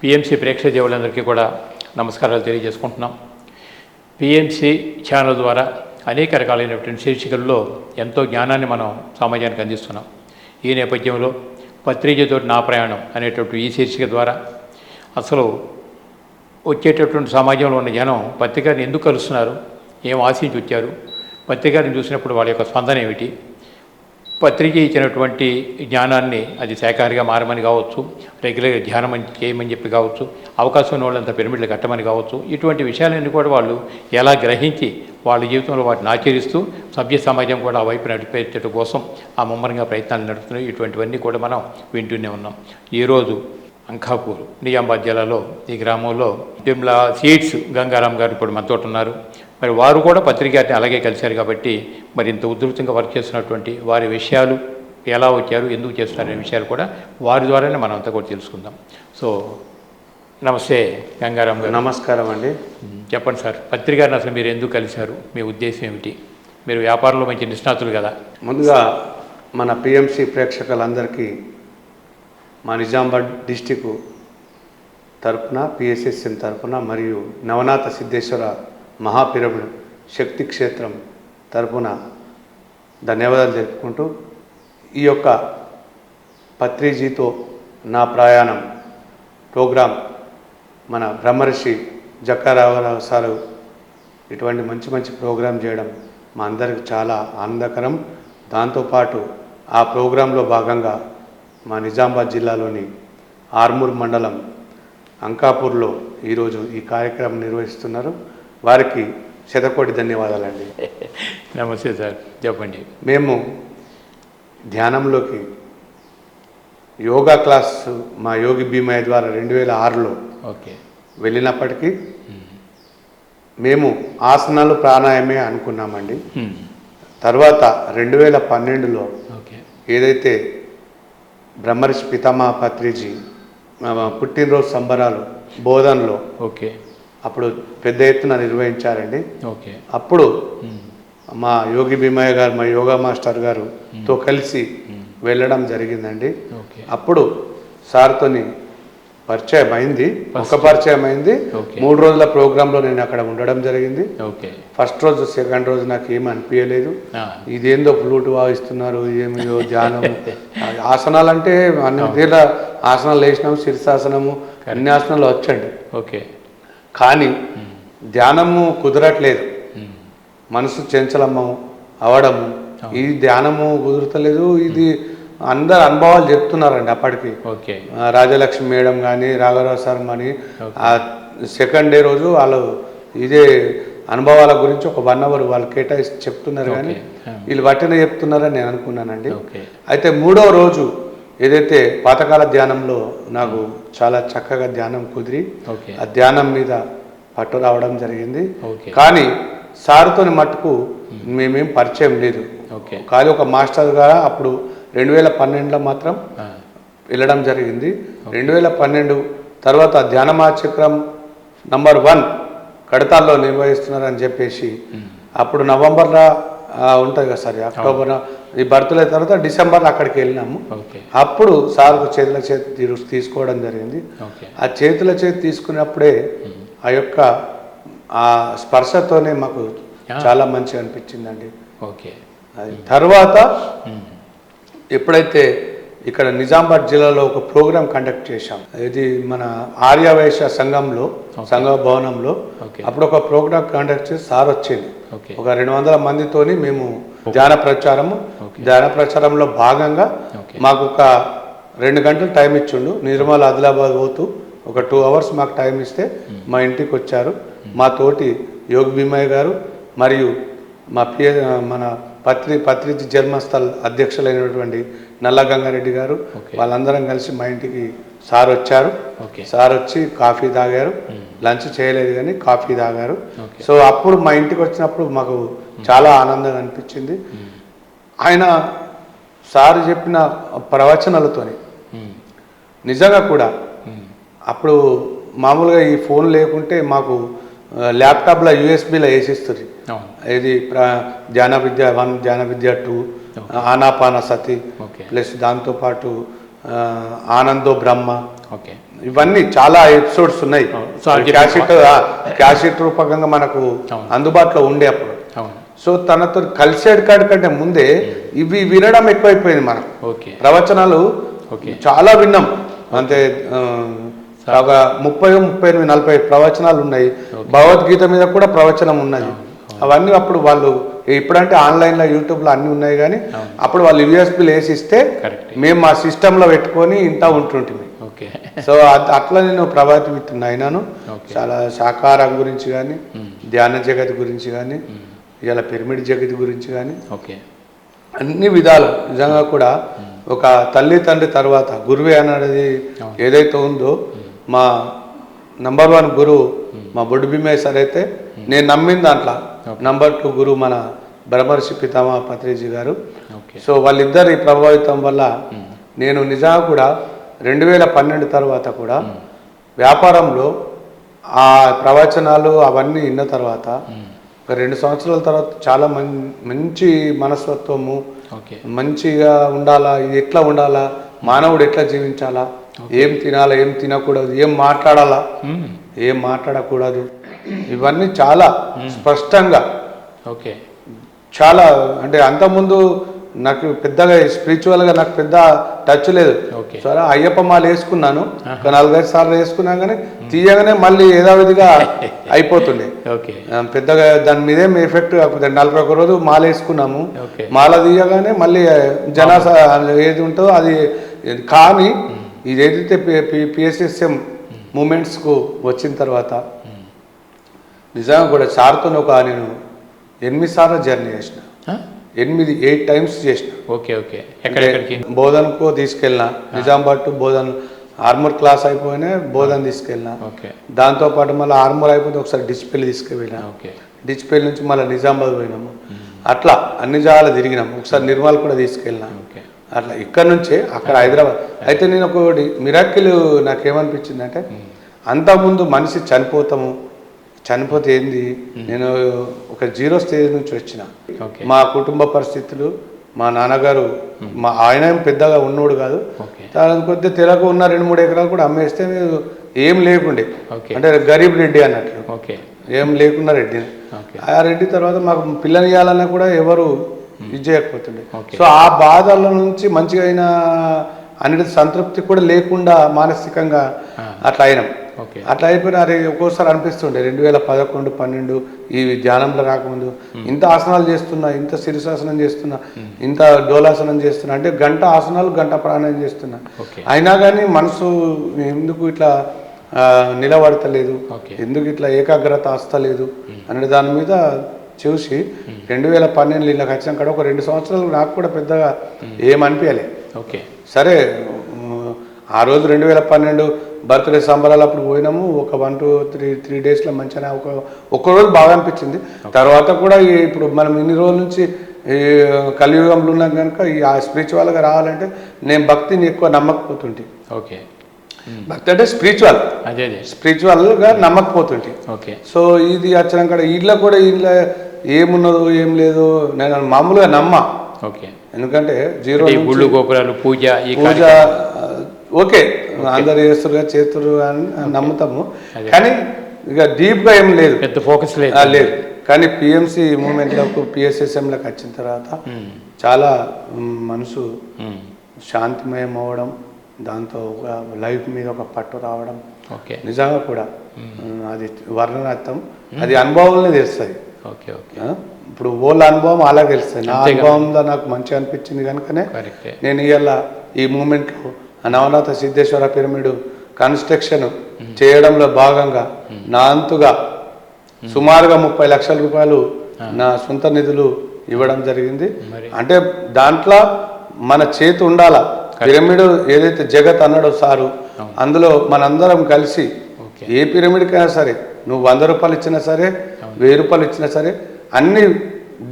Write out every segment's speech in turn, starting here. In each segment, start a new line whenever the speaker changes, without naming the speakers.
PMC ప్రేక్షక దేవులందరికీ కూడా నమస్కారాలు తెలియజేసుకుంటున్నాం. పిఎంసి ఛానల్ ద్వారా అనేక రకాలైనటువంటి శీర్షికల్లో ఎంతో జ్ఞానాన్ని మనం సమాజానికి అందిస్తున్నాం. ఈ నేపథ్యంలో పత్రిజతో నా ప్రయాణం అనేటువంటి ఈ శీర్షిక ద్వారా అసలు వచ్చేటటువంటి సమాజంలో ఉన్న జనం పత్రికని ఎందుకు కలుస్తున్నారు, ఏం ఆశించి వచ్చారు, పత్రికని చూసినప్పుడు వాళ్ళ యొక్క స్పందన ఏమిటి, పత్రిక ఇచ్చినటువంటి జ్ఞానాన్ని అది శాఖాహారిగా మారమని కావచ్చు, రెగ్యులర్గా ధ్యానం చేయమని చెప్పి కావచ్చు, అవకాశం ఉన్న వాళ్ళంతా పిరమిడ్లు కట్టమని కావచ్చు, ఇటువంటి విషయాలన్నీ కూడా వాళ్ళు ఎలా గ్రహించి వాళ్ళ జీవితంలో వాటిని ఆచరిస్తూ సభ్య సమాజం కూడా ఆ వైపు నడిపేట కోసం ఆ ముమ్మరంగా ప్రయత్నాలు నడుపుతున్నాయి. ఇటువంటివన్నీ కూడా మనం వింటూనే ఉన్నాం. ఈరోజు అంకాపూర్ నిజామాబాద్ జిల్లాలో ఈ గ్రామంలో తిమ్లా సీడ్స్ గంగారాం గారు ఇప్పుడు మనతో ఉన్నారు. మరి వారు కూడా పత్రికని అలాగే కలిశారు కాబట్టి మరి ఇంత ఉధృతంగా వర్క్ చేస్తున్నటువంటి వారి విషయాలు ఎలా వచ్చారు, ఎందుకు చేస్తున్నారనే విషయాలు కూడా వారి ద్వారానే మనం అంతా కూడా తెలుసుకుందాం. సో నమస్తే గంగారాం గారు.
నమస్కారం అండి.
చెప్పండి సార్, పత్రికని అసలు మీరు ఎందుకు కలిశారు, మీ ఉద్దేశం ఏమిటి? మీరు వ్యాపారంలో మంచి నిష్ణాతులు కదా.
ముందుగా మన పిఎంసి ప్రేక్షకులందరికీ మా నిజామాబాద్ డిస్టిక్ తరఫున పిఎస్ఎస్ఎన్ తరఫున మరియు నవనాథ సిద్ధేశ్వర మహాపిరమిడ్ శక్తి క్షేత్రం తరఫున ధన్యవాదాలు తెలుపుకుంటూ ఈ యొక్క పత్రిజీతో నా ప్రయాణం ప్రోగ్రాం మన బ్రహ్మర్షి జక్కారావు సారు ఇటువంటి మంచి మంచి ప్రోగ్రాం చేయడం మా అందరికి చాలా ఆనందకరం. దాంతోపాటు ఆ ప్రోగ్రాంలో భాగంగా మా నిజామాబాద్ జిల్లాలోని ఆర్మూర్ మండలం అంకాపూర్లో ఈరోజు ఈ కార్యక్రమం నిర్వహిస్తున్నారు. వారికి శతకోటి ధన్యవాదాలండి.
నమస్తే సార్, చెప్పండి.
మేము ధ్యానంలోకి యోగా క్లాస్ మా యోగి భీమయ్య ద్వారా 2006లో వెళ్ళినప్పటికీ మేము ఆసనాలు ప్రాణాయామే అనుకున్నామండి. తర్వాత 2012లో ఏదైతే బ్రహ్మర్షి పితామహ పత్రిజీ పుట్టినరోజు సంబరాలు బోధనలో అప్పుడు పెద్ద ఎత్తున నిర్వహించారండి. అప్పుడు మా యోగి భీమయ్య గారు, మా యోగా మాస్టర్ గారుతో కలిసి వెళ్ళడం జరిగిందండి. అప్పుడు సార్తోని పరిచయం అయింది, ఒక పరిచయం అయింది. 3 రోజుల ప్రోగ్రాంలో నేను అక్కడ ఉండడం జరిగింది. ఫస్ట్ రోజు సెకండ్ రోజు నాకు ఏమి అనిపించలేదు. ఇదేందో ఫ్లూట్ వాయిస్తున్నారు, ఏమియో ధ్యానం ఆసనాలు అంటే అన్ని తీర్ల ఆసనాలు వేసినాము, శీర్షాసనము అన్ని ఆసనాలు వచ్చండి. కానీ ధ్యానము కుదరట్లేదు, మనసు చంచలము అవడము, ఈ ధ్యానము కుదురతలేదు. ఇది అందరు అనుభవాలు చెప్తున్నారండి. అప్పటికి రాజలక్ష్మి మేడం కానీ రాఘవరావు సార్ కానీ ఆ సెకండ్ డే రోజు వాళ్ళు ఇదే అనుభవాల గురించి ఒక 1 అవర్ వాళ్ళు కేటాయిస్తే చెప్తున్నారు. కానీ వీళ్ళు వట్టిన చెప్తున్నారని నేను అనుకున్నానండి. అయితే 3వ రోజు ఏదైతే పాతకాల ధ్యానంలో నాకు చాలా చక్కగా ధ్యానం కుదిరి ఆ ధ్యానం మీద పట్టు రావడం జరిగింది. కానీ సార్తోని మట్టుకు మేమేం పరిచయం లేదు. కానీ ఒక మాస్టర్ గారు అప్పుడు 2012లో మాత్రం వెళ్ళడం జరిగింది. 2012 తర్వాత ధ్యానమాచక్రం నంబర్ 1 కడతాల్లో నిర్వహిస్తున్నారని చెప్పేసి అప్పుడు నవంబర్లో ఉంటుంది కదా సార్, అక్టోబర్ ఈ బర్త్డే తర్వాత డిసెంబర్లో అక్కడికి వెళ్ళినాము. అప్పుడు సార్కు చేతుల చేతి తీసుకోవడం జరిగింది. ఆ చేతుల చేతి తీసుకున్నప్పుడే ఆ యొక్క ఆ స్పర్శతోనే మాకు చాలా మంచిగా అనిపించిందండి. అది తర్వాత ఎప్పుడైతే ఇక్కడ నిజామాబాద్ జిల్లాలో ఒక ప్రోగ్రాం కండక్ట్ చేశాం, ఇది మన ఆర్యవైశ్య సంఘంలో సంఘ భవనంలో. అప్పుడు ఒక ప్రోగ్రాం కండక్ట్ చేసి సార్ వచ్చింది. ఒక 200 మందితోని మేము ధ్యాన ప్రచారంలో భాగంగా మాకు ఒక 2 గంటలు టైం ఇచ్చిండు. నిర్మల్ ఆదిలాబాద్ పోతూ ఒక 2 అవర్స్ మాకు టైం ఇస్తే మా ఇంటికి వచ్చారు. మా తోటి యోగి భీమయ్య గారు మరియు మన పత్రిజీ జన్మస్థల్ అధ్యక్షులైనటువంటి నల్ల గంగారెడ్డి గారు వాళ్ళందరం కలిసి మా ఇంటికి సార్ వచ్చారు. సార్ వచ్చి కాఫీ తాగారు, లంచ్ చేయలేదు కానీ కాఫీ తాగారు. సో అప్పుడు మా ఇంటికి వచ్చినప్పుడు మాకు చాలా ఆనందంగా అనిపించింది. ఆయన సార్ చెప్పిన ప్రవచనాలతోని నిజంగా కూడా అప్పుడు మామూలుగా ఈ ఫోన్ లేకుంటే మాకు ల్యాప్టాప్లో యూఎస్బీలో వేసిస్తుంది. ఇది ధ్యాన విద్య 1, ధ్యాన విద్య 2 ఆనాపాన సతి,
ఓకే.
ప్లస్ దాంతోపాటు ఆనందో బ్రహ్మ,
ఓకే.
ఇవన్నీ చాలా ఎపిసోడ్స్ ఉన్నాయి. క్యాసెట్ రూపకంగా మనకు అందుబాటులో ఉండే అప్పుడు. సో తనతో కలిసేడు కాడి కంటే ముందే ఇవి వినడం ఎక్కువైపోయింది మనకు. ప్రవచనాలు చాలా విన్నాం. అంతే ఒక 30, 38, 40 ప్రవచనాలు ఉన్నాయి. భగవద్గీత మీద కూడా ప్రవచనం ఉన్నది. అవన్నీ అప్పుడు వాళ్ళు ఇప్పుడంటే ఆన్లైన్లో యూట్యూబ్లో అన్నీ ఉన్నాయి, కానీ అప్పుడు వాళ్ళు యూఎస్బీలు వేసి ఇస్తే మేము మా సిస్టంలో పెట్టుకొని ఇంత ఉంటుంటుంది. సో అట్లా నేను ప్రభావితం అయినాను. చాలా శాకాహారం గురించి కానీ, ధ్యాన జగతి గురించి కానీ, ఇలా పిరమిడ్ జగతి గురించి కానీ అన్ని విధాలు నిజంగా కూడా ఒక తల్లి తండ్రి తర్వాత గురువే అనేది ఏదైతే ఉందో, మా నంబర్ 1 గురువు మా బొడ్డు భీమయ్య సార్ అయితే నేను నమ్మిన దాంట్లో నంబర్ 2 గురువు మన బ్రహ్మర్షి పితామహ పత్రిజీ గారు. సో వాళ్ళిద్దరి ప్రభావితం వల్ల నేను నిజంగా కూడా 2012 తర్వాత కూడా వ్యాపారంలో ఆ ప్రవచనాలు అవన్నీ విన్న తర్వాత ఒక 2 సంవత్సరాల తర్వాత చాలా మంచి మనస్తత్వము, మంచిగా ఉండాలా, ఇది ఎట్లా ఉండాలా, మానవుడు ఎట్లా జీవించాలా, ఏం తినాలా, ఏం తినకూడదు, ఏం మాట్లాడాలా, ఏం మాట్లాడకూడదు, ఇవన్నీ చాలా స్పష్టంగా చాలా అంటే అంతకుముందు నాకు పెద్దగా స్పిరిచువల్గా నాకు పెద్ద టచ్ లేదు. సరే అయ్యప్ప మాల వేసుకున్నాను, ఒక 4-5 సార్లు వేసుకున్నా, కానీ తీయగానే మళ్ళీ యథావిధిగా అయిపోతుండే. పెద్దగా దాని మీదేం ఎఫెక్ట్ కాకపోతే 41 రోజు మాల వేసుకున్నాము, మాల తీయగానే మళ్ళీ జనాస ఏది ఉంటుందో అది. కానీ ఇదేదైతే పిఎస్ఎస్ఎం మూమెంట్స్కు వచ్చిన తర్వాత నిజంగా కూడా సార్తో నేను 8 సార్లు జర్నీ చేసిన, 8 టైమ్స్ చేసిన. బోధనకు తీసుకెళ్ళిన, నిజామాబాద్ టు బోధన్ ఆర్మూర్ క్లాస్ అయిపోయినా బోధన్ తీసుకెళ్ళిన. దాంతోపాటు మళ్ళీ ఆర్మూర్ అయిపోతే ఒకసారి డిస్ప్లే తీసుకువెళ్ళినా, డిస్ప్లే నుంచి మళ్ళీ నిజామాబాద్ పోయినాము. అట్లా అన్ని జాగాలు తిరిగినాము. ఒకసారి నిర్మల్ కూడా తీసుకెళ్ళినా. అట్లా ఇక్కడ నుంచే అక్కడ హైదరాబాద్. అయితే నేను ఒకటి మిరాకిల్ నాకేమనిపించిందంటే, అంతకుముందు మనిషి చనిపోతే ఏంది, నేను ఒక 0 స్టేజ్ నుంచి వచ్చిన. మా కుటుంబ పరిస్థితులు, మా నాన్నగారు ఆయన పెద్దగా ఉన్నోడు కాదు, కొద్దిగా తెలకు ఉన్న 2-3 ఎకరాలు కూడా అమ్మేస్తే ఏం లేకుండే, అంటే గరీబ్ రెడ్డి అన్నట్లు, ఏం లేకున్నా రెడ్డి. ఆ రెడ్డి తర్వాత మాకు పిల్లని ఇవ్వాలన్నా కూడా ఎవరు ఇది చేయకపోతుండే. సో ఆ బాధల నుంచి మంచిగా అయిన అనేది సంతృప్తి కూడా లేకుండా మానసికంగా అట్లా అయినాం. అట్లా అయిపోయినా అరే ఒక్కోసారి అనిపిస్తుండే 2011, 12 ఈ ధ్యానంలో రాకముందు ఇంత ఆసనాలు చేస్తున్నా, ఇంత శిరసాసనం చేస్తున్నా, ఇంత డోలాసనం చేస్తున్నా, అంటే గంట ఆసనాలు గంట ప్రాణాయామం చేస్తున్నా, అయినా కానీ మనసు ఎందుకు ఇట్లా నిలబడతలేదు, ఎందుకు ఇట్లా ఏకాగ్రత వస్తలేదు అనే దాని మీద చూసి 2012 ఇళ్ళకి వచ్చిన కాడ ఒక 2 సంవత్సరాలు నాకు కూడా పెద్దగా ఏమనిపించలే. సరే ఆ రోజు 2012 బర్త్డే సంబరాలు అప్పుడు పోయినాము. ఒక 1 to 3 డేస్లో మంచిగా ఒక్క రోజు బాగా అనిపించింది. తర్వాత కూడా ఇప్పుడు మనం ఇన్ని రోజుల నుంచి ఈ కలియుగంలో ఉన్నాం కనుక ఈ స్పిరిచువల్గా రావాలంటే నేను భక్తిని ఎక్కువ నమ్మకపోతుంటే, భక్తి అంటే స్పిరిచువల్గా నమ్మకపోతుంటే. సో ఇది వచ్చిన కాడ ఇళ్ళ కూడా ఇళ్ళ ఏమున్నదో ఏం లేదో నేను మామూలుగా నమ్మా. ఎందుకంటే 0
గోపురాలు పూజ
ఓకే అందరు చేస్తురు అని నమ్ముతాము, కానీ ఇక డీప్గా ఏం లేదు,
పెద్ద ఫోకస్
లేదు. కానీ పిఎంసి మూమెంట్లకు పిఎస్ఎస్ఎంలకు వచ్చిన తర్వాత చాలా మనసు శాంతిమయం అవ్వడం, దాంతో ఒక లైఫ్ మీద ఒక పట్టు రావడం నిజంగా కూడా అది వర్ణనార్థం. అది అనుభవంలో తెలుస్తుంది. ఇప్పుడు వాళ్ళ అనుభవం అలా తెలుస్తుంది. నా అనుభవంలో నాకు మంచిగా అనిపించింది కనుకనే నేను ఇవాళ ఈ మూమెంట్లో నవనాథ సిద్ధేశ్వర పిరమిడ్ కన్స్ట్రక్షన్ చేయడంలో భాగంగా నా అంతుగా సుమారుగా 30 లక్షల రూపాయలు నా సొంత నిధులు ఇవ్వడం జరిగింది. అంటే దాంట్లో మన చేతి ఉండాల. పిరమిడ్ ఏదైతే జగత్ అన్నాడో సారు, అందులో మనందరం కలిసి ఏ పిరమిడ్కైనా సరే నువ్వు 100 రూపాయలు ఇచ్చినా సరే, 1000 రూపాయలు ఇచ్చినా సరే, అన్ని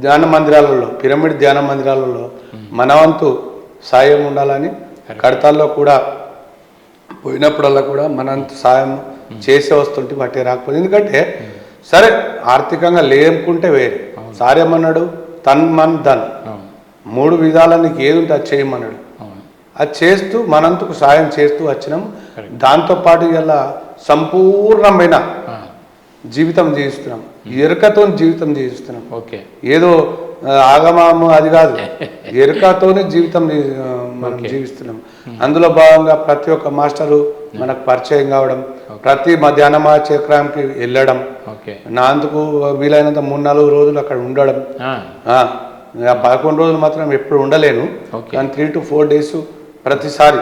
ధ్యాన మందిరాలలో, పిరమిడ్ ధ్యాన మందిరాలలో మన వంతు సాయం ఉండాలని కడతాల్లో కూడా పోయినప్పుడల్లా కూడా మనంత సాయం చేసే వస్తుంటే వాటి రాకపోతే. ఎందుకంటే సరే ఆర్థికంగా లేకుంటే వేరే, సారేమన్నాడు తన్ మన్ ధన్, 3 విధాల నీకు ఏది ఉంటే అది చేయమన్నాడు. అది చేస్తూ మనంతకు సాయం చేస్తూ వచ్చినాం. దాంతోపాటు ఇలా సంపూర్ణమైన జీవితం జీవిస్తున్నాం, ఎరుకతో జీవితం జీవిస్తున్నాం.
ఓకే,
ఏదో ఆగమాము అది కాదు, ఎరుకతోనే జీవితం మనం జీవిస్తున్నాం. అందులో భాగంగా ప్రతి ఒక్క మాస్టరు మనకు పరిచయం కావడం, ప్రతి మధ్యాహ్నమా చక్రానికి వెళ్ళడం, నా అందుకు వీలైనంత 3-4 రోజులు అక్కడ ఉండడం. 11 రోజులు మాత్రం ఎప్పుడు ఉండలేను, కానీ 3 to 4 days ప్రతిసారి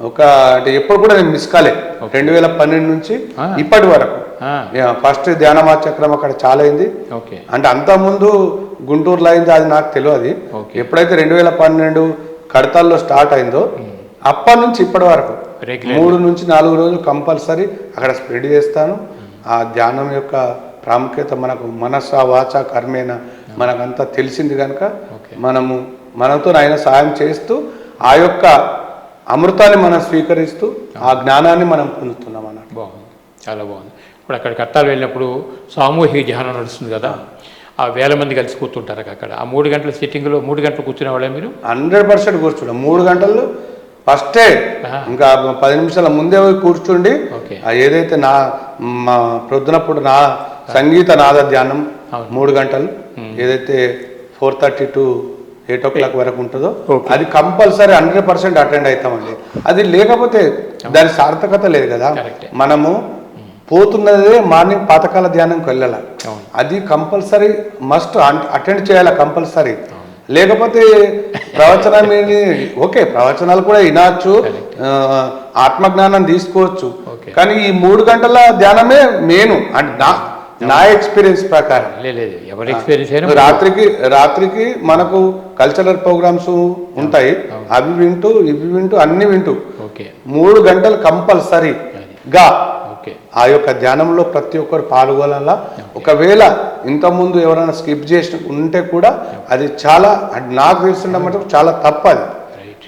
ఒక అంటే ఎప్పుడు కూడా నేను మిస్ కాలే. 2012 నుంచి ఇప్పటి వరకు ఫస్ట్ ధ్యానమా చక్రం అక్కడ చాలా అయింది. అంటే అంతకుముందు గుంటూరులో అయింది, అది నాకు తెలియదు. ఎప్పుడైతే 2012 కడతాల్లో స్టార్ట్ అయిందో అప్పటి నుంచి ఇప్పటి వరకు 3 నుంచి 4 రోజులు కంపల్సరీ అక్కడ స్ప్రెడ్ చేస్తాను. ఆ ధ్యానం యొక్క ప్రాముఖ్యత మనకు మనస వాచ కర్మేన మనకంతా తెలిసింది కనుక మనతో ఆయన సాయం చేస్తూ ఆ యొక్క అమృతాన్ని మనం స్వీకరిస్తూ ఆ జ్ఞానాన్ని మనం పొందుతున్నాం అన్నట్టు.
బాగుంది, చాలా బాగుంది. ఇప్పుడు అక్కడ కట్టాలు వెళ్ళినప్పుడు సామూహిక ధ్యానం నడుస్తుంది కదా, ఆ 1000 మంది కలిసి కూర్చుంటారు అక్కడ. ఆ 3 గంటల సిట్టింగ్లో 3 గంటలు కూర్చునే వాళ్ళే మీరు?
100% కూర్చున్నాం. 3 గంటలు ఫస్టే, ఇంకా 10 నిమిషాల ముందే కూర్చుండి ఏదైతే మా ప్రొద్దునప్పుడు నా సంగీత నాద ధ్యానం 3 గంటలు ఏదైతే 4:30 to 8 o'clock వరకు ఉంటుందో అది కంపల్సరీ 100% అటెండ్ అవుతామండి. అది లేకపోతే దాని సార్థకత లేదు కదా. మనము పోతున్నదే మార్నింగ్ పాతకాల ధ్యానంకి వెళ్ళాలి, అది కంపల్సరీ మస్ట్ అటెండ్ చేయాలి కంపల్సరీ. లేకపోతే ప్రవచనం ఓకే, ప్రవచనాలు కూడా వినవచ్చు, ఆత్మజ్ఞానం తీసుకోవచ్చు, కానీ ఈ 3 గంటల ధ్యానమే మెయిన్ అంటే నా ఎక్స్పీరియన్స్ ప్రకారం. రాత్రికి మనకు కల్చరల్ ప్రోగ్రామ్స్ ఉంటాయి, అవి వింటూ ఇవి వింటూ అన్ని వింటూ 3 గంటలు కంపల్సరీగా ఆ యొక్క ధ్యానంలో ప్రతి ఒక్కరు పాల్గొనాలా. ఒకవేళ ఇంతకుముందు ఎవరైనా స్కిప్ చేసి ఉంటే కూడా అది చాలా నాకు తెలిసిన మటుకు చాలా తప్పది.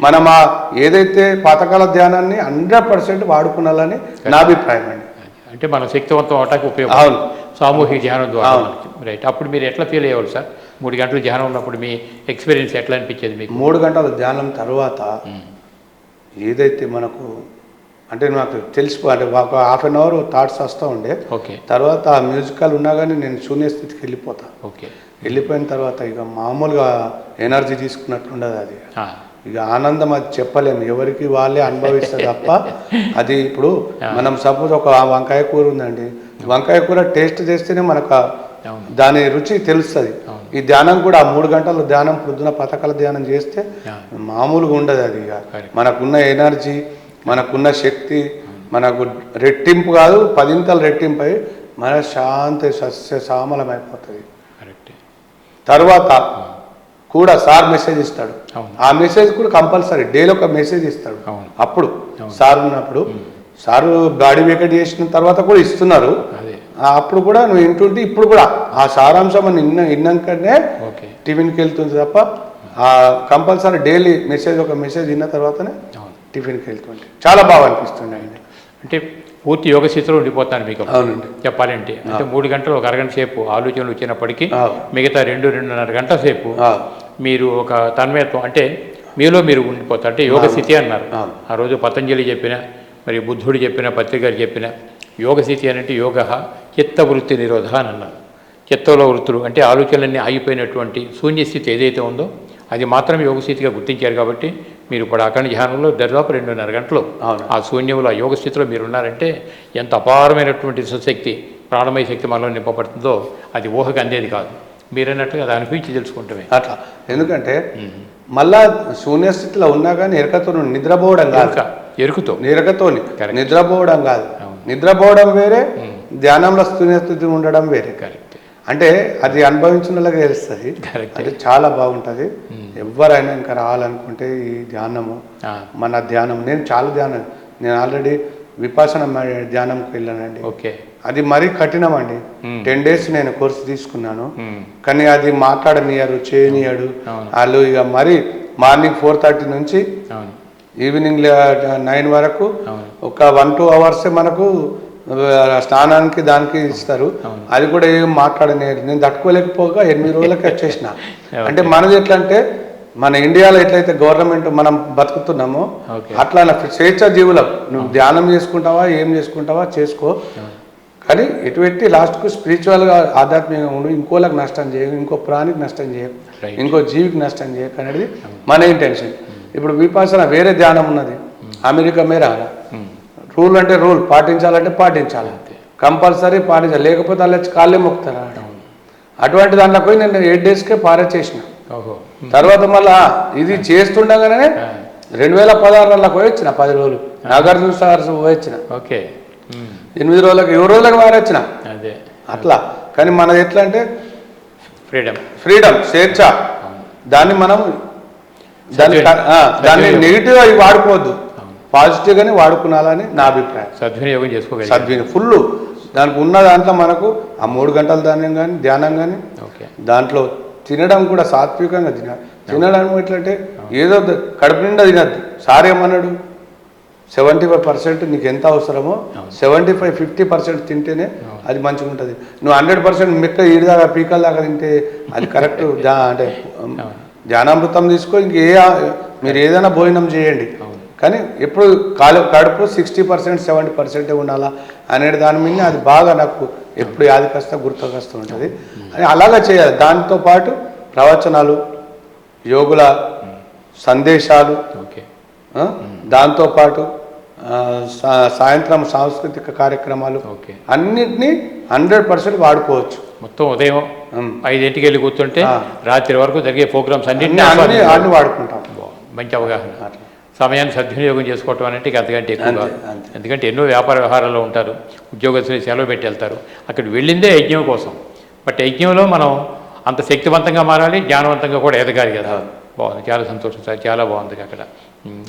మనం ఆ ఏదైతే పాతకాల ధ్యానాన్ని 100% వాడుకునాలని నా అభిప్రాయం అండి.
అంటే మన శక్తివంతం అవటానికి ఉపయోగం సామూహిక ధ్యానం ద్వారా. రైట్, అప్పుడు మీరు ఎట్లా ఫీల్ అయ్యేవాళ్ళు సార్? 3 గంటలు ధ్యానం ఉన్నప్పుడు మీ ఎక్స్పీరియన్స్ ఎట్లా అనిపించేది మీకు?
3 గంటల ధ్యానం తర్వాత ఏదైతే మనకు అంటే నాకు తెలిసిపో అంటే ఒక ½ an hour థాట్స్ వస్తూ ఉండే, తర్వాత ఆ మ్యూజికల్ ఉన్నా కానీ నేను శూన్య స్థితికి వెళ్ళిపోతా. వెళ్ళిపోయిన తర్వాత ఇక మామూలుగా ఎనర్జీ తీసుకున్నట్లుండదు అది. ఇక ఆనందం అది చెప్పలేము, ఎవరికి వాళ్ళే అనుభవిస్తారు తప్ప. అది ఇప్పుడు మనం సపోజ్ ఒక వంకాయ కూర ఉందండి, వంకాయ కూర టేస్ట్ చేస్తేనే మనకు దాని రుచి తెలుస్తుంది. ఈ ధ్యానం కూడా 3 గంటల ధ్యానం పొద్దున పథకాల ధ్యానం చేస్తే మామూలుగా ఉండదు. అది ఇక మనకున్న ఎనర్జీ, మనకున్న శక్తి మనకు రెట్టింపు కాదు 10 రెట్టింపు అయి మన శాంతి సస్య సామలం అయిపోతుంది. తర్వాత కూడా సార్ మెసేజ్ ఇస్తాడు, ఆ మెసేజ్ కూడా కంపల్సరీ డైలీ ఒక మెసేజ్ ఇస్తాడు. అప్పుడు సార్ ఉన్నప్పుడు సారు బాడీ వేకెట్ చేసిన తర్వాత కూడా ఇస్తున్నారు, అప్పుడు కూడా నువ్వు వింటుంటే ఇప్పుడు కూడా ఆ సారాంశం అని విన్నాకనే టిఫిన్కి వెళ్తుంది తప్ప కంపల్సరీ డైలీ మెసేజ్ ఒక మెసేజ్ విన్న తర్వాతనే టిఫిన్కి వెళ్తుంటే చాలా బాగా అనిపిస్తుంది.
అంటే పూర్తి యోగ స్థితిలో ఉండిపోతాను మీకు చెప్పాలంటే. అంటే 3 గంటలు ఒక అరగంట సేపు ఆలోచనలు వచ్చినప్పటికీ మిగతా 2-2.5 గంటల సేపు మీరు ఒక తన్మయత్వం అంటే మీలో మీరు ఉండిపోతారు. అంటే యోగ స్థితి అన్నారు. ఆ రోజు పతంజలి చెప్పిన, మరి బుద్ధుడు చెప్పిన, పత్రికారు చెప్పిన యోగ స్థితి అంటే యోగ చిత్తవృత్తి నిరోధ అని అన్నారు. చిత్తంలో వృత్తులు అంటే ఆలోచనలన్నీ ఆగిపోయినటువంటి శూన్యస్థితి ఏదైతే ఉందో అది మాత్రం యోగస్థితిగా గుర్తించారు. కాబట్టి మీరు ఇప్పుడు అఖండ ధ్యానంలో దాదాపు 2.5 గంటలు ఆ శూన్యంలో ఆ యోగ స్థితిలో మీరు ఉన్నారంటే ఎంత అపారమైనటువంటి సుశక్తి, ప్రాణమయ శక్తి మనలో నింపబడుతుందో అది ఊహకు అందేది కాదు. మీరన్నట్టుగా అది అనిపించి తెలుసుకుంటామే
అట్లా. ఎందుకంటే మళ్ళా శూన్యస్థితిలో ఉన్నా కానీ ఎరకతో నిద్రపోవడం కాదు, ఎరకతోని నిద్రపోవడం కాదు. నిద్రపోవడం వేరే, ధ్యానంలో శూన్యస్థితి ఉండడం వేరే. అంటే అది అనుభవించిన వాళ్ళకి తెలుస్తుంది. అది చాలా బాగుంటుంది. ఎవరైనా ఇంకా రావాలనుకుంటే ఈ ధ్యానము మన ధ్యానం, నేను చాలా ధ్యానం, నేను ఆల్రెడీ విపాసన ధ్యానంకి వెళ్ళానండి. అది మరీ కఠినం అండి. 10 days నేను కోర్సు తీసుకున్నాను, కానీ అది మాట్లాడనియరు, చేయనియడు వాళ్ళు. ఇక మరి మార్నింగ్ 4:30 నుంచి ఈవినింగ్ 9 వరకు ఒక 1-2 hours మనకు స్నానానికి దానికి ఇస్తారు. అది కూడా ఏం మాట్లాడనియరు. నేను తట్టుకోలేకపోగా 8 రోజులకి వచ్చేసిన. అంటే మనది ఎట్లా అంటే మన ఇండియాలో ఎట్లయితే గవర్నమెంట్ మనం బతుకుతున్నామో
ఓకే.
అట్లా స్వేచ్ఛ జీవులం. నువ్వు ధ్యానం చేసుకుంటావా ఏం చేసుకుంటావా చేసుకో, కానీ ఎటు పెట్టి లాస్ట్కు స్పిరిచువల్గా ఆధ్యాత్మికంగా ఉండు. ఇంకోళ్ళకి నష్టం చేయకు, ఇంకో ప్రాణికి నష్టం చేయకు,
Right.
ఇంకో జీవికి నష్టం చేయకు అనేది మన ఇంటెన్షన్. ఇప్పుడు విపాసన వేరే ధ్యానం ఉన్నది, అమెరికా మేర రూల్ అంటే రూల్, పాటించాలంటే పాటించాలి, కంపల్సరీ పాటించాలి, లేకపోతే వాళ్ళు వచ్చి కాళ్ళే మొక్కుతారు. అటువంటి దాంట్లో పోయి నేను 8 డేస్కే పారేసేసిన.
ఓహో.
తర్వాత మళ్ళా ఇది చేస్తుండగానే 2016 పోయి వచ్చిన 10 రోజులు నాగార్జున సాగర్ పోయి వచ్చిన.
ఓకే.
8 రోజులకు 7 రోజులకు మారొచ్చిన.
అదే
అట్లా. కానీ మనది ఎట్లా అంటే ఫ్రీడమ్, స్వేచ్ఛ. దాన్ని మనం దాన్ని నెగిటివ్గా వాడుకోవద్దు, పాజిటివ్గానే వాడుకున్నాలని నా అభిప్రాయం.
సద్వినియోగం చేసుకోగలి
సద్వినియోగం ఫుల్. దానికి ఉన్న దాంట్లో మనకు ఆ 3 గంటల ధాన్యం కానీ ధ్యానం కానీ, దాంట్లో తినడం కూడా సాత్వికంగా తినడం ఎట్లంటే ఏదో కడుపు నిండా తినద్దు. సార్ ఏమన్నాడు, 75% నీకు ఎంత అవసరమో 75-50% తింటేనే అది మంచిగా ఉంటుంది. నువ్వు 100% మెక్క ఈడిదాకా పీకల దాకా తింటే అది కరెక్ట్. అంటే ధ్యానామృతం తీసుకో, మీరు ఏదైనా భోజనం చేయండి, కానీ ఎప్పుడు కడుపు 60% 70% ఉండాలా అనే దాని మీద అది బాగా నాకు ఎప్పుడు యాదికొస్తా గుర్తుకొస్తూ ఉంటుంది. అని అలాగే చేయాలి. దాంతోపాటు ప్రవచనాలు, యోగుల సందేశాలు, దాంతోపాటు సాయంత్రం సాంస్కృతిక కార్యక్రమాలు అన్నిటినీ 100% వాడుకోవచ్చు.
మొత్తం ఉదయం 5 వెళ్ళి కూర్చుంటే రాత్రి వరకు జరిగే ప్రోగ్రామ్స్
అన్ని వాడుకుంటాం.
మంచి అవగాహన. సమయాన్ని సద్వినియోగం చేసుకోవటం అంటే అంతకంటే ఎక్కువ. ఎందుకంటే ఎన్నో వ్యాపార వ్యవహారాల్లో ఉంటారు, ఉద్యోగస్తులు సెలవు పెట్టి వెళ్తారు, అక్కడ వెళ్ళిందే యజ్ఞం కోసం. బట్ యజ్ఞంలో మనం అంత శక్తివంతంగా మారాలి, జ్ఞానవంతంగా కూడా ఎదగాలి కదా. బాగుంది, చాలా సంతోషం సార్, చాలా బాగుంది. అక్కడ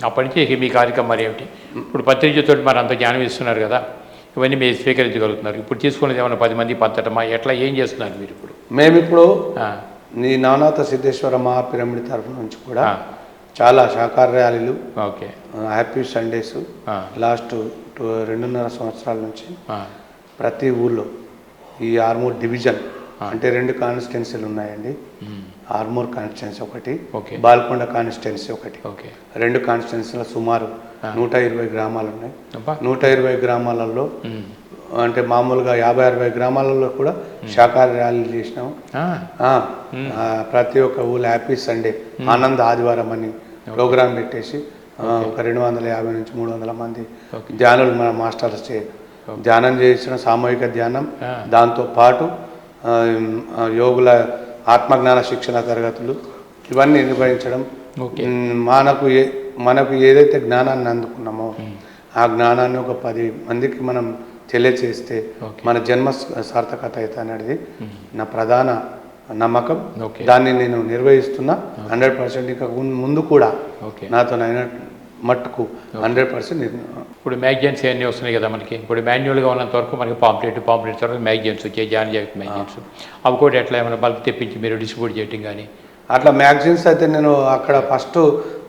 అప్పటి నుంచి మీ కార్యక్రమాలు ఏమిటి? ఇప్పుడు పత్రికతో మరి అంత జ్ఞానం ఇస్తున్నారు కదా, ఇవన్నీ మీరు స్వీకరించగలుగుతున్నారు. ఇప్పుడు తీసుకునేది ఏమైనా 10 మంది పంచటమా, ఎట్లా ఏం చేస్తున్నారు మీరు ఇప్పుడు?
మేమిప్పుడు నీ నవనాథ సిద్ధేశ్వర మహాపిరమిడ్ తరఫు నుంచి కూడా చాలా సహకార ర్యాలీలు, హ్యాపీ సండేస్ లాస్ట్ 2.5 సంవత్సరాల నుంచి ప్రతి ఊళ్ళో ఈ ఆర్మూర్ డివిజన్ అంటే 2 కాన్స్టిట్యున్సీలు ఉన్నాయండి. ఆర్మూర్ కాన్స్టిట్యున్సీ ఒకటి, బాల్కొండ కాన్స్టిట్యున్సీ ఒకటి. 2 కాన్స్టిట్యున్సీలో సుమారు 120 గ్రామాలు ఉన్నాయి. 120 గ్రామాలలో అంటే మామూలుగా 50-60 గ్రామాలలో కూడా శాకాహార ర్యాలీలు చేసినాం. ప్రతి ఒక్క ఊళ్ళో హ్యాపీ సండే, ఆనంద్ ఆదివారం అని ప్రోగ్రాం పెట్టేసి ఒక 250 నుంచి 300 మంది ధ్యానులు మన మాస్టర్స్ ధ్యానం చేసిన సామూహిక ధ్యానం. దాంతోపాటు యోగుల ఆత్మజ్ఞాన శిక్షణ తరగతులు ఇవన్నీ నిర్వహించడం. మనకు ఏదైతే జ్ఞానాన్ని అందుకున్నామో ఆ జ్ఞానాన్ని ఒక 10 మందికి మనం తెలియచేస్తే మన జన్మ సార్థకత అయితే అనేది నా ప్రధాన నమ్మకం. దాన్ని నేను నిర్వహిస్తున్నా 100%. ఇంకా ముందు కూడా నాతో మట్టుకు 100%.
ఇప్పుడు మ్యాగజైన్స్ అన్నీ వస్తున్నాయి కదా మనకి. ఇప్పుడు మాన్యువల్గా ఉన్నంత వరకు మనకి పాంప్లెట్ తర్వాత మ్యాగజైన్స్ వచ్చాయి, జాయిన్ చేయక మ్యాగజైన్స్. అవి కూడా ఎట్లా ఏమైనా బల్క్ తెప్పించి మీరు డిస్ట్రిబ్యూట్ చేయటం కానీ
అట్లా మ్యాగజైన్స్ అయితే నేను అక్కడ ఫస్ట్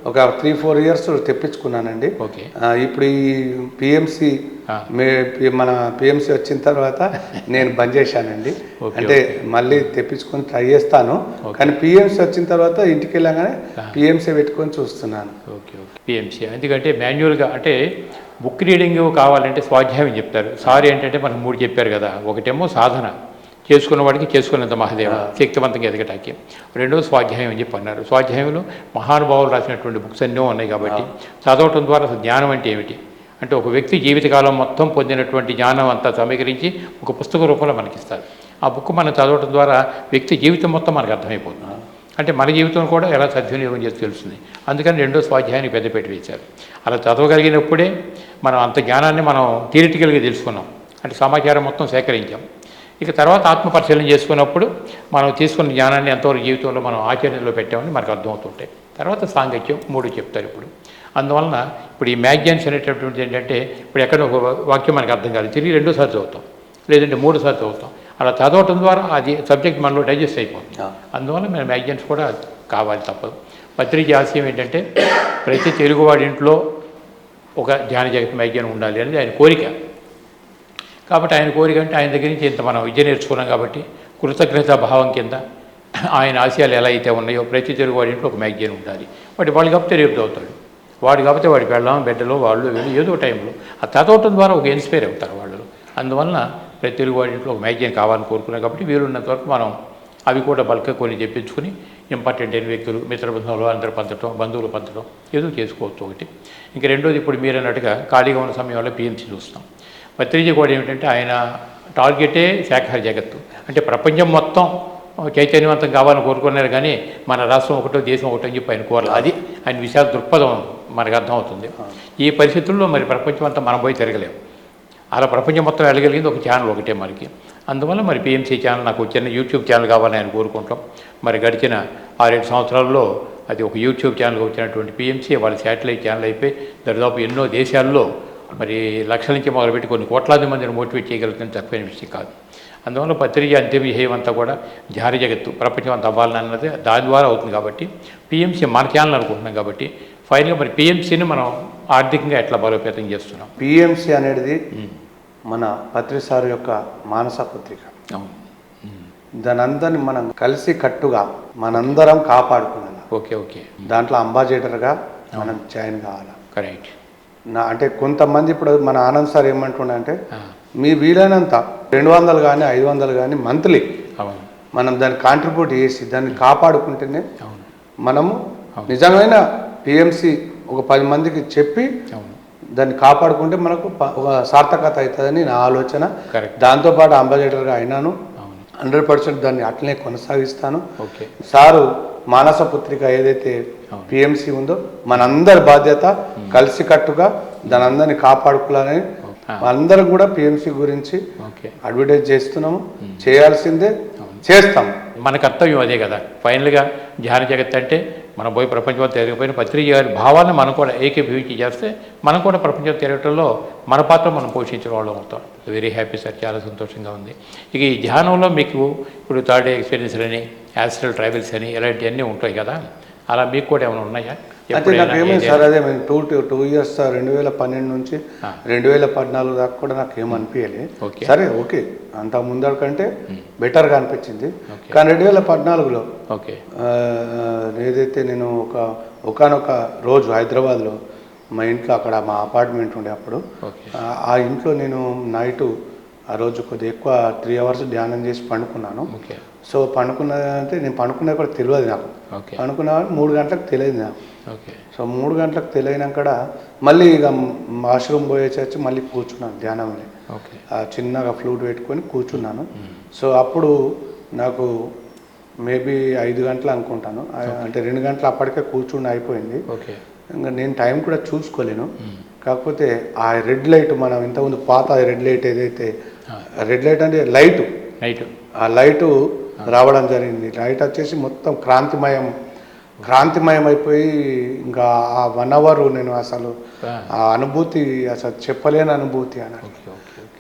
ఒక 3-4 ఇయర్స్ తెప్పించుకున్నానండి. ఇప్పుడు ఈ పిఎంసి మన పిఎంసి వచ్చిన తర్వాత నేను బంద్ చేశానండి. అంటే మళ్ళీ తెప్పించుకొని ట్రై చేస్తాను, కానీ పిఎంసి వచ్చిన తర్వాత ఇంటికి వెళ్ళగానే పిఎంసి పెట్టుకొని చూస్తున్నాను.
పిఎంసి ఎందుకంటే మాన్యువల్గా అంటే బుక్ రీడింగ్ కావాలంటే స్వాధ్యాయం చెప్తారు. సారీ ఏంటంటే మనకు 3 చెప్పారు కదా. ఒకటేమో సాధన చేసుకున్న వాడికి చేసుకున్నంత మహాదేవ శక్తివంతంగా ఎదగటానికి, రెండోది స్వాధ్యాయం అని చెప్పి అన్నారు. స్వాధ్యాయంలో మహానుభావులు రాసినటువంటి బుక్స్ ఎన్నో ఉన్నాయి కాబట్టి చదవటం ద్వారా అసలు జ్ఞానం అంటే ఏమిటి అంటే ఒక వ్యక్తి జీవితకాలం మొత్తం పొందినటువంటి జ్ఞానం అంతా సమీకరించి ఒక పుస్తక రూపంలో మనకిస్తారు. ఆ బుక్ మనం చదవటం ద్వారా వ్యక్తి జీవితం మొత్తం మనకు అర్థమైపోతుంది. అంటే మన జీవితం కూడా ఎలా సద్వినియోగం చేసి తెలుస్తుంది. అందుకని రెండో స్వాధ్యాయానికి పెద్దపీట వేశారు. అలా చదవగలిగినప్పుడే మనం అంత జ్ఞానాన్ని మనం థియరిటికల్గా తెలుసుకున్నాం, అంటే సమాచారం మొత్తం సేకరించాం. ఇక తర్వాత ఆత్మపరిశీలన చేసుకున్నప్పుడు మనం తీసుకున్న జ్ఞానాన్ని ఎంతవరకు జీవితంలో మనం ఆచరణలో పెట్టామని మనకు అర్థమవుతుంటాయి. తర్వాత సాంగత్యం 3 చెప్తారు ఇప్పుడు. అందువలన ఇప్పుడు ఈ మ్యాగజైన్స్ అనేటటువంటిది ఏంటంటే ఇప్పుడు ఎక్కడ ఒక వాక్యం మనకు అర్థం కాదు, తిరిగి 2 సార్లు చదువుతాం, లేదంటే 3 సార్లు చదువుతాం. అలా చదవటం ద్వారా అది సబ్జెక్ట్ మనలో డైజెస్ట్ అయిపోతుంది. అందువల్ల మన మ్యాగజైన్స్ కూడా కావాలి, తప్పదు. పత్రిక ఆశయం ఏంటంటే ప్రతి తెలుగువాడి ఇంట్లో ఒక ధ్యాన జగత్ మ్యాగజైన్ ఉండాలి అనేది ఆయన కోరిక. కాబట్టి ఆయన కోరిక అంటే ఆయన దగ్గర నుంచి ఇంత మనం విద్య నేర్చుకున్నాం కాబట్టి కృతజ్ఞతా భావం కింద ఆయన ఆశయాలు ఎలా అయితే ఉన్నాయో ప్రతి తెలుగు వాడి ఇంట్లో ఒక మ్యాగజైన్ ఉంటుంది. వాడు కాకపోతే రేపు చదువుతాడు, వాడు కాకపోతే వాడి పెళ్ళాం బిడ్డలు వాళ్ళు వీళ్ళు ఏదో టైంలో ఆ చదవటం ద్వారా ఒక ఇన్స్పైర్ అవుతారు వాళ్ళు. అందువలన ప్రతి తెలుగు వాడి ఇంట్లో ఒక మ్యాగజైన్ కావాలని కోరుకున్నాం. కాబట్టి వీలున్నంత వరకు మనం అవి కూడా బల్క్గా కొన్ని చెప్పించుకుని ఇంపార్టెంట్ అయిన వ్యక్తులు మిత్రబృందంలో అందరూ పంచడం, బంధువులు పంచడం ఏదో చేసుకోవచ్చు ఒకటి. ఇంక రెండోది, ఇప్పుడు మీరు అన్నట్టుగా ఖాళీగా ఉన్న సమయంలో పిఎంసి చూస్తాం. పత్రిజీ కూడా ఏమిటంటే ఆయన టార్గెటే శాఖాహార జగత్తు, అంటే ప్రపంచం మొత్తం చైతన్యవంతం కావాలని కోరుకున్నారు. కానీ మన రాష్ట్రం ఒకటో దేశం ఒకటో అని చెప్పి ఆయన కోరాలి. అది ఆయన విశాల దృక్పథం మనకు అర్థమవుతుంది. ఈ పరిస్థితుల్లో మరి ప్రపంచం అంతా మనం పోయి తిరగలేము. అలా ప్రపంచం మొత్తం వెళ్ళగలిగింది ఒక ఛానల్ ఒకటే మనకి. అందువల్ల మరి పిఎంసి ఛానల్ నాకు చిన్న యూట్యూబ్ ఛానల్ కావాలని ఆయన కోరుకుంటాం. మరి గడిచిన 6-7 సంవత్సరాల్లో అది ఒక యూట్యూబ్ ఛానల్గా వచ్చినటువంటి పిఎంసి వాళ్ళ శాటిలైట్ ఛానల్ అయిపోయి దాదాపు ఎన్నో దేశాల్లో మరి లక్షల నుంచి మొదలుపెట్టి కొన్ని కోట్లాది మందిని మోటివేట్ చేయగలుగుతుంది తప్పైన విషయం కాదు. అందువల్ల పత్రిక అంతిమ విషయం అంతా కూడా జారి జగత్తు ప్రపంచం అంతా అవ్వాలని అన్నది దాని ద్వారా అవుతుంది. కాబట్టి పిఎంసి మన ఛానల్ అనుకుంటున్నాం. కాబట్టి ఫైనల్గా మరి పిఎంసిని మనం ఆర్థికంగా ఎట్లా బలోపేతం చేస్తున్నాం.
పిఎంసి అనేది మన పత్రిక సార్ యొక్క మానస పత్రిక.
అవును,
దాని అందరిని మనం కలిసి కట్టుగా మనందరం కాపాడుకున్నాం.
ఓకే ఓకే,
దాంట్లో అంబాసిడర్గా మనం జాయిన్ కావాలి.
కరెక్ట్.
అంటే కొంతమంది ఇప్పుడు మన ఆనంద్ సార్ ఏమంటుండే అంటే మీ వీలైనంత 200 కానీ 500 కానీ మంత్లీ మనం దాన్ని కాంట్రిబ్యూట్ చేసి దాన్ని కాపాడుకుంటేనే మనము నిజమైన పిఎంసి ఒక 10 మందికి చెప్పి దాన్ని కాపాడుకుంటే మనకు ఒక సార్థకత అవుతుందని నా ఆలోచన. దాంతోపాటు అంబాసిడర్గా అయినాను. 100% దాన్ని అట్లనే కొనసాగిస్తాను. సారు మానస పుత్రిక ఏదైతే పిఎంసి ఉందో మనందరి బాధ్యత కలిసి కట్టుగా దాని అందరినీ కాపాడుకోవాలని అందరం కూడా పిఎంసి గురించి అడ్వర్టైజ్ చేస్తున్నాము. చేయాల్సిందే, చేస్తాం.
మన కర్తవ్యం అదే కదా. ఫైనల్గా ధ్యాన జగత్ అంటే మనం పోయి ప్రపంచం తిరగకపోయిన పత్రిక గారి భావాన్ని మనం కూడా ఏకీభవించి చేస్తే మనం కూడా ప్రపంచం తిరగటంలో మన పాత్ర మనం పోషించిన వాళ్ళు అవుతాం. వెరీ హ్యాపీ సార్, చాలా సంతోషంగా ఉంది. ఇక ఈ ధ్యానంలో మీకు ఇప్పుడు థర్డ్ డే ఎక్స్పీరియన్స్లు అని, యాస్ట్రల్ ట్రావెల్స్ అని ఇలాంటివన్నీ ఉంటాయి కదా, అలా మీకు కూడా ఏమైనా ఉన్నాయా?
అంటే నాకు ఏమైంది సార్, అదే మేము 2 ఇయర్స్ 2012 నుంచి 2014 దాకా కూడా నాకు ఏమనిపించలే. సరే ఓకే, అంత ముందర కంటే బెటర్గా అనిపించింది. కానీ 2014లో ఏదైతే నేను ఒకనొక రోజు హైదరాబాద్లో మా ఇంట్లో అక్కడ మా అపార్ట్మెంట్ ఉండే అప్పుడు ఆ ఇంట్లో నేను నైటు ఆ రోజు కొద్దిగా ఎక్కువ 3 అవర్స్ ధ్యానం చేసి పండుకున్నాను. సో పండుకున్నదంటే నేను పండుకున్నది కూడా తెలియదు నాకు. పండుకున్నా 3 గంటలకు తెలియదు నాకు. సో 3 గంటలకు తెలియనాక మళ్ళీ ఇక వాష్రూమ్ పోయేసి మళ్ళీ కూర్చున్నాను ధ్యానంలో. చిన్నగా ఫ్లూట్ పెట్టుకొని కూర్చున్నాను. సో అప్పుడు నాకు మేబీ 5 గంటలు అనుకుంటాను, అంటే 2 గంటలు అప్పటికే కూర్చుని అయిపోయింది. ఇంకా నేను టైం కూడా చూసుకోలేను. కాకపోతే ఆ రెడ్ లైట్, మనం ఇంతకుముందు పాత రెడ్ లైట్ ఏదైతే రెడ్ లైట్ అంటే లైటు, ఆ లైటు రావడం జరిగింది. లైట్ వచ్చేసి మొత్తం క్రాంతిమయం అయిపోయి ఇంకా ఆ 1 అవర్ నేను అసలు ఆ అనుభూతి అసలు చెప్పలేని అనుభూతి అన్నట్టు.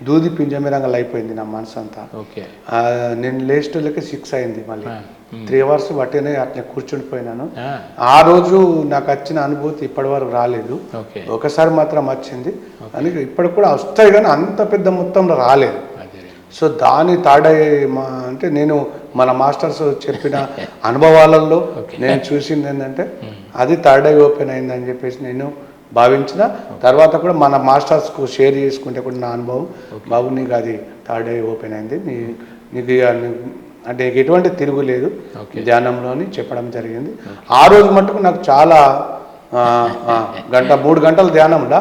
దూది పింజమీరంగా అయిపోయింది నా మనసు అంతా. నేను లేస్టోళ్ళకి 6 అయింది. మళ్ళీ 3 అవర్స్ బట్టినే అట్లా కూర్చుండిపోయినాను. ఆ రోజు నాకు వచ్చిన అనుభూతి ఇప్పటి వరకు రాలేదు. ఒకసారి మాత్రం వచ్చింది అని, ఇప్పటికి కూడా వస్తాయి కానీ అంత పెద్ద మొత్తంలో రాలేదు. సో దాని అంటే నేను మన మాస్టర్స్ చెప్పిన అనుభవాలలో నేను చూసింది ఏంటంటే అది థర్డ్ ఐ ఓపెన్ అయిందని చెప్పేసి నేను భావించిన. తర్వాత కూడా మన మాస్టర్స్కు షేర్ చేసుకుంటే కూడా నా అనుభవం, బాబు నీకు అది థర్డ్ ఐ ఓపెన్ అయింది, నీకు అంటే ఎటువంటి తిరుగులేదు ధ్యానంలోని చెప్పడం జరిగింది. ఆ రోజు మటుకు నాకు చాలా 3 గంటల ధ్యానంలో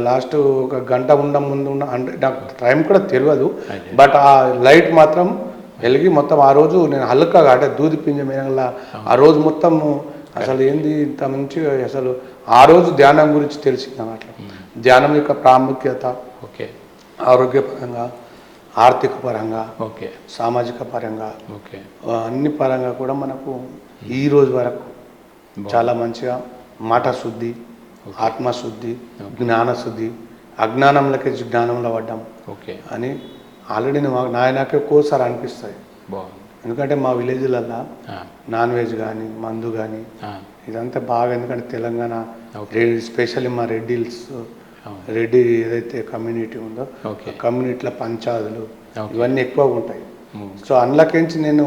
లాస్ట్ 1 గంట ముందు అంటే నాకు టైం కూడా తెలియదు. బట్ ఆ లైట్ మాత్రం వెలిగి మొత్తం ఆ రోజు నేను హల్కగా అంటే దూది పింజమేలా ఆ రోజు మొత్తం అసలు ఏంది ఇంత మంచిగా అసలు ఆ రోజు ధ్యానం గురించి తెలిసింది అన్నమాట. ధ్యానం యొక్క ప్రాముఖ్యత ఆరోగ్యపరంగా, ఆర్థిక పరంగా, సామాజిక పరంగా, అన్ని పరంగా కూడా మనకు ఈ రోజు వరకు చాలా మంచిగా మాట శుద్ధి, ఆత్మశుద్ధి, జ్ఞానశుద్ధి, అజ్ఞానంలోకి జ్ఞానంలో పడ్డాం అని ఆల్రెడీ నాకే ఒక్కోసారి అనిపిస్తాయి. ఎందుకంటే మా విలేజ్లల్లో నాన్ వెజ్ కానీ మందు కానీ ఇదంతా బాగా, ఎందుకంటే తెలంగాణ స్పెషల్లీ మా రెడ్డి ఏదైతే కమ్యూనిటీ ఉందో కమ్యూనిటీల పంచాదులు ఇవన్నీ ఎక్కువగా ఉంటాయి. సో అందులోకించి నేను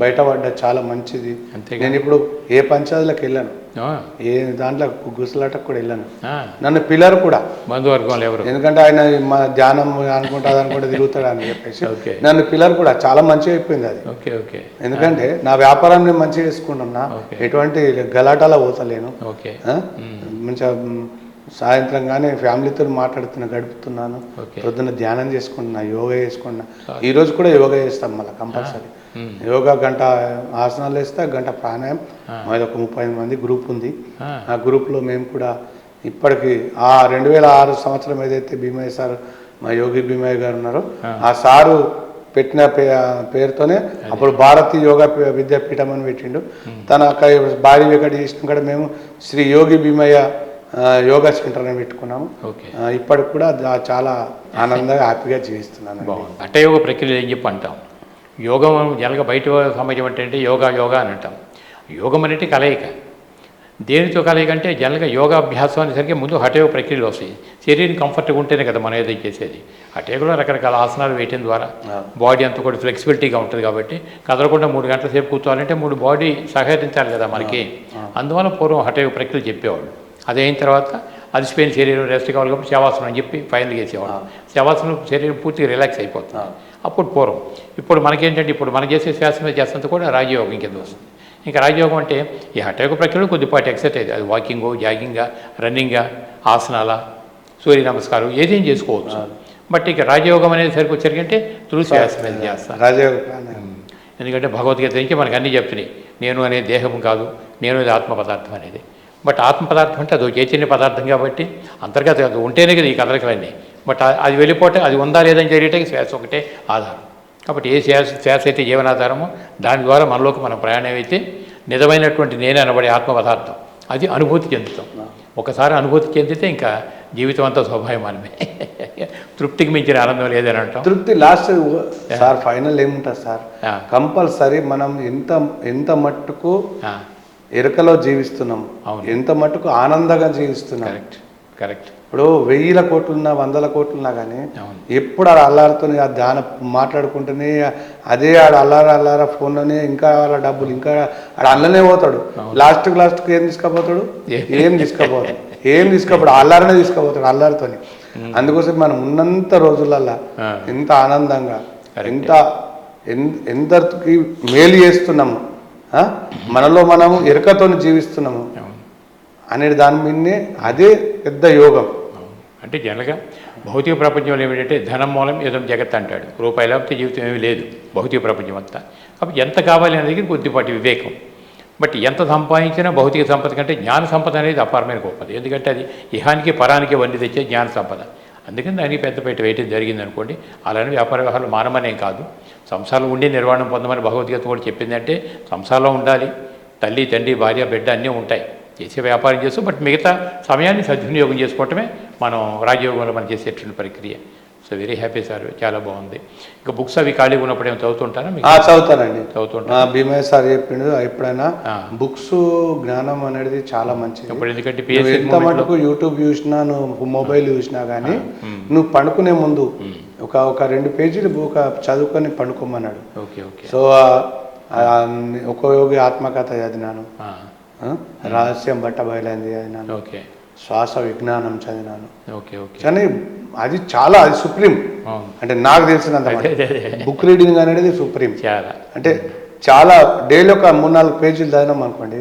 బయటపడ్డ చాలా మంచిది.
అంతే.
నేను ఇప్పుడు ఏ పంచాయతీలకు వెళ్ళాను,
ఆ,
ఏ దాంట్లో గుసలాటకు కూడా వెళ్ళాను.
ఆ,
నన్ను పిల్లర్ కూడా,
బంధువర్గంలో ఎవరు?
ఎందుకంటే ఆయన మా ధ్యానం అనుకుంటుంది అనుకుంటే తిరుగుతాడు అని చెప్పేసి
ఓకే.
నన్ను పిల్లర్ కూడా చాలా మంచిగా అయిపోయింది అది.
Okay okay.
ఎందుకంటే నా వ్యాపారాన్ని మంచిగా చేసుకుంటున్నా,
ఓకే.
ఎటువంటి గలాటాల పోతలేను.
ఓకే.
మంచిగా సాయంత్రం కానీ ఫ్యామిలీతో గడుపుతున్నాను.
ఓకే.
పొద్దున్న ధ్యానం చేసుకుంటున్నా, యోగా చేసుకుంటున్నా. ఈ రోజు కూడా యోగా చేస్తాం మళ్ళీ కంపల్సరీ. యోగా గంట ఆసనాలు వేస్తే గంట ప్రాణాయామం. మాది ఒక 30 మంది గ్రూప్ ఉంది. ఆ గ్రూప్లో మేము కూడా ఇప్పటికి ఆ 2006 సంవత్సరం ఏదైతే భీమయ్య సార్, మా యోగి భీమయ్య గారు ఉన్నారో, ఆ సారు పెట్టిన పేరుతోనే అప్పుడు భారతీయ యోగా విద్యాపీఠం అని పెట్టిండు. తన భారీ వెంకట చేసిన కూడా మేము శ్రీ యోగి భీమయ్య యోగా సెంటర్ అని పెట్టుకున్నాము. ఇప్పటికి కూడా చాలా ఆనందంగా హ్యాపీగా జీవిస్తున్నాను.
హఠ యోగ ప్రక్రియ ఏం చెప్పి అంటాం. యోగం జనగా బయట సమాజం అంటే యోగా యోగా అని అంటాం. యోగం అనేది కలయిక. దేనితో కలయిక అంటే జనరల్గా యోగాభ్యాసం అనేసరికి ముందు హఠయోగ ప్రక్రియలు వస్తాయి. శరీరం కంఫర్ట్గా ఉంటేనే కదా మనం ఏదైతే చేసేది. హఠయోగలో రకరకాల ఆసనాలు వేయటం ద్వారా బాడీ అంతా కూడా ఫ్లెక్సిబిలిటీగా ఉంటుంది. కాబట్టి కదలకుండా 3 గంటల సేపు కూర్చోవాలంటే బాడీ సహకరించాలి కదా మనకి. అందువల్ల పూర్వం హఠయోగ ప్రక్రియలు చెప్పేవాళ్ళు. అది అయిన తర్వాత అలసిపోయిన శరీరం రెస్ట్ కావాలి కాబట్టి శవాసనం అని చెప్పి ఫైనల్గా వేసేవాడు. శవాసనం శరీరం పూర్తిగా రిలాక్స్ అయిపోతుంది అప్పుడు పూర్వం. ఇప్పుడు మనకేంటంటే ఇప్పుడు మనం చేసే శ్వాస మీద చేస్తే కూడా రాజయోగం కింద వస్తుంది. ఇంకా రాజయోగం అంటే ఈ హఠయోగ ప్రక్రియలో కొద్దిపాటి ఎక్సర్సైజ్, అది వాకింగో, జాగింగా, రన్నింగా, ఆసనాల, సూర్య నమస్కారం ఏదేం చేసుకోవచ్చు. బట్ ఇక రాజయోగం అనేది సరికొచ్చరికి అంటే తులసి శ్వాస మీద చేస్తాను
రాజయోగం.
ఎందుకంటే భగవద్గీత నుంచి మనకు అన్నీ చెప్తున్నాయి. నేను అనేది దేహం కాదు, నేను అనేది ఆత్మ పదార్థం అనేది. బట్ ఆత్మ పదార్థం అంటే అది చైతన్య పదార్థం కాబట్టి అంతర్గత అది ఉంటేనే కదా ఈ కదలికలన్నీ. బట్ అది వెళ్ళిపోతే అది ఉందా లేదని జరిగేటకి శ్వాస ఒకటే ఆధారం. కాబట్టి ఏ శ్వాస అయితే జీవనాధారమో దాని ద్వారా మనలోకి మనం ప్రయాణం అయితే నిజమైనటువంటి నేనే అనబడే ఆత్మ పదార్థం అది అనుభూతి చెందుతాం. ఒకసారి అనుభూతి చెందితే ఇంకా జీవితం అంతా స్వభావమానమే. తృప్తికి మించిన ఆనందం లేదని అంటాం.
తృప్తి లాస్ట్ సార్ ఫైనల్ ఏముంటుంది సార్, కంపల్సరీ మనం ఎంత మట్టుకు ఎరుకలో జీవిస్తున్నాం, ఎంత మట్టుకు ఆనందంగా జీవిస్తున్నాం.
కరెక్ట్.
ఇప్పుడు 1000 కోట్లున్నా 100 కోట్లున్నా కానీ ఎప్పుడు ఆడ అల్లారితో ఆ ధ్యానం మాట్లాడుకుంటేనే అదే ఆడ అల్లారా ఫోన్లోనే ఇంకా డబ్బులు ఇంకా ఆడ అల్లనే పోతాడు. లాస్ట్కి ఏం తీసుకుపోతాడు? ఏం తీసుకపోతాడు అల్లారనే తీసుకుపోతాడు అల్లారితోని. అందుకోసం మనం ఉన్నంత రోజులల్లా ఎంత ఆనందంగా ఎంతకి మేలు చేస్తున్నాము, మనలో మనము ఎరుకతో జీవిస్తున్నాము అనే దాని మీదనే అదే పెద్ద యోగం.
అంటే జనరల్గా భౌతిక ప్రపంచంలో ఏమిటంటే ధనం మూలం ఏదో జగత్ అంటాడు. రూపాయి లేకపోతే జీవితం ఏమీ లేదు భౌతిక ప్రపంచం అంతా. కాబట్టి ఎంత కావాలి అనేది కొద్దిపాటి వివేకం. బట్ ఎంత సంపాదించినా భౌతిక సంపద కంటే జ్ఞాన సంపద అనేది అపారమైన గొప్పది. ఎందుకంటే అది ఇహానికి పరానికి వండి తెచ్చే జ్ఞాన సంపద. అందుకని దానికి పెద్దపేట వేయటం జరిగింది అనుకోండి. అలానే వ్యాపార వ్యవహారాలు మానమనే కాదు, సంసారంలో ఉండి నిర్వహణ పొందమని భగవద్గీత కూడా చెప్పిందంటే సంసారంలో ఉండాలి. తల్లి, తండ్రి, భార్య, బిడ్డ అన్నీ ఉంటాయి. చేసే వ్యాపారం చేస్తూ బట్ మిగతా సమయాన్ని సద్వినియోగం చేసుకోవటమే మనం రాజయోగంలో మనం చేసేటువంటి ప్రక్రియ. సో వెరీ హ్యాపీ సార్, చాలా బాగుంది. ఇంకా బుక్స్ అవి ఖాళీగా ఉన్నప్పుడు ఏమో చదువుతుంటారా?
చదువుతానండి.
చదువుతుంటాను.
భీమయ్య సార్ చెప్పిండు ఎప్పుడైనా బుక్స్ జ్ఞానం అనేది చాలా మంచిది.
ఇప్పుడు ఎందుకంటే
ఎంత మటుకు యూట్యూబ్ చూసినా, నువ్వు మొబైల్ చూసినా కానీ నువ్వు పండుకునే ముందు ఒక 2 పేజీలు బుక్ చదువుకొని పండుకోమన్నాడు.
Okay okay.
సో ఒక యోగి ఆత్మకథ చదివినాను, రహస్యం బట్ట బయలైంది చదివినాను, ఓకే, శ్వాస విజ్ఞానం చదివినాను.
Okay okay.
కానీ అది సుప్రీం. అంటే నాకు తెలిసినంత బుక్ రీడింగ్ అనేది సుప్రీం. అంటే చాలా డైలీ ఒక 3-4 పేజీలు చదివినాం అనుకోండి,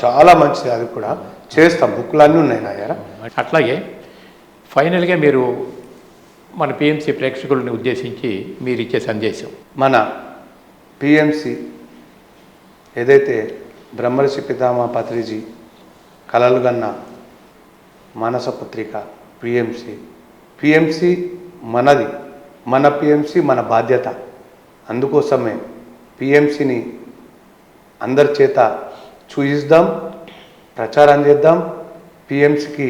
చాలా మంచిది. అది కూడా చేస్తాం, బుక్లు అన్నీ ఉన్నాయి నా దగ్గర.
అట్లాగే ఫైనల్గా మీరు మన పిఎంసి ప్రేక్షకులని ఉద్దేశించి మీరు ఇచ్చే సందేశం.
మన పిఎంసి ఏదైతే బ్రహ్మర్షి పితామహ పత్రిజీ కలలుగన్న మానసపత్రిక పిఎంసి మనది, మన పిఎంసి మన బాధ్యత. అందుకోసమే పిఎంసిని అందరి చేత చూయిద్దాం, ప్రచారం చేద్దాం. పిఎంసికి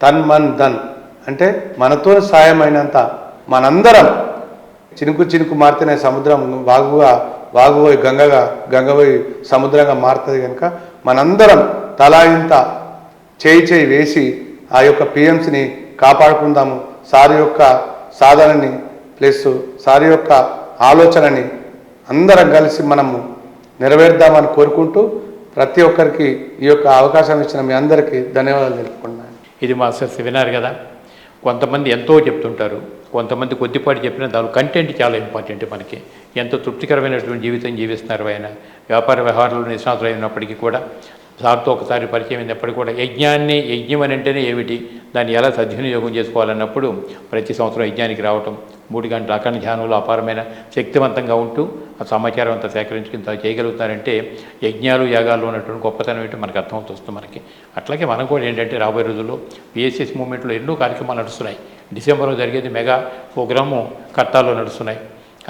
తన్ మన్ ధన్ అంటే మనతో సాయమైనంత మనందరం చినుకు మారుతూనే సముద్రం వాగుపోయి గంగపోయి సముద్రంగా మారుతుంది కనుక మనందరం తలా ఇంత చేయి వేసి ఆ యొక్క పిఎంసిని కాపాడుకుందాము. సార్ యొక్క సాధనని ప్లస్ సార్ యొక్క ఆలోచనని అందరం కలిసి మనము నెరవేర్దామని కోరుకుంటూ ప్రతి ఒక్కరికి ఈ యొక్క అవకాశం ఇచ్చిన మీ అందరికీ ధన్యవాదాలు తెలుపుకున్నాను.
ఇది మాస్టర్స్ విన్నారు కదా, కొంతమంది ఎంతో చెప్తుంటారు, కొంతమంది కొద్దిపాటి చెప్పిన దాని కంటెంట్ చాలా ఇంపార్టెంట్. మనకి ఎంతో తృప్తికరమైనటువంటి జీవితం జీవిస్తున్నారు ఆయన. వ్యాపార వ్యవహారాలు నిష్ణాతులు అయినప్పటికీ కూడా సార్తో ఒకసారి పరిచయం అయినప్పటికీ కూడా యజ్ఞం అని అంటేనే ఏమిటి, దాన్ని ఎలా సద్వినియోగం చేసుకోవాలన్నప్పుడు ప్రతి సంవత్సరం యజ్ఞానికి రావటం, 3 గంటల అఖండ ధ్యానంలో అపారమైన శక్తివంతంగా ఉంటూ ఆ సమాచారం అంతా సేకరించుకుని చేయగలుగుతారంటే యజ్ఞాలు యాగాల్లో ఉన్నటువంటి గొప్పతనం ఏంటో మనకు అర్థమవుతుంది మనకి. అట్లాగే మనం కూడా ఏంటంటే రాబోయే రోజుల్లో పిఎస్సిఎస్ మూవ్మెంట్లో ఎన్నో కార్యక్రమాలు నడుస్తున్నాయి. డిసెంబర్లో జరిగేది మెగా ప్రోగ్రాము కట్టాల్లో నడుస్తున్నాయి.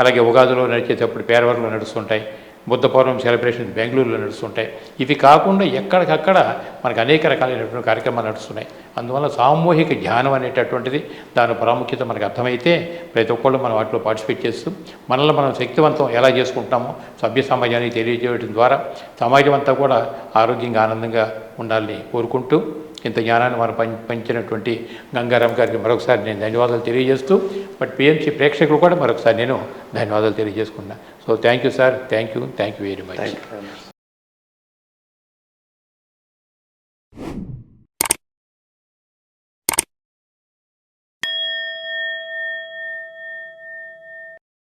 అలాగే ఉగాదిలో నడిచేటప్పుడు పేరవరంలో నడుస్తుంటాయి. బుద్ధ పౌర్ణమి సెలబ్రేషన్ బెంగళూరులో నడుస్తుంటాయి. ఇవి కాకుండా ఎక్కడికక్కడ మనకు అనేక రకాలైనటువంటి కార్యక్రమాలు నడుస్తున్నాయి. అందువల్ల సామూహిక ధ్యానం అనేటటువంటిది దాని ప్రాముఖ్యత మనకు అర్థమైతే ప్రతి ఒక్కళ్ళు మనం వాటిలో పార్టిసిపేట్ చేస్తూ మనల్ని మనం శక్తివంతం ఎలా చేసుకుంటామో సభ్య సమాజానికి తెలియజేయడం ద్వారా సమాజం అంతా కూడా ఆరోగ్యంగా ఆనందంగా ఉండాలని కోరుకుంటూ ఇంత జ్ఞానాన్ని మనం పంచినటువంటి గంగారాం గారికి మరొకసారి నేను ధన్యవాదాలు తెలియజేస్తూ పిఎంసి ప్రేక్షకులు కూడా మరొకసారి నేను ధన్యవాదాలు తెలియజేసుకున్నాను. So thank you sir, thank you very much.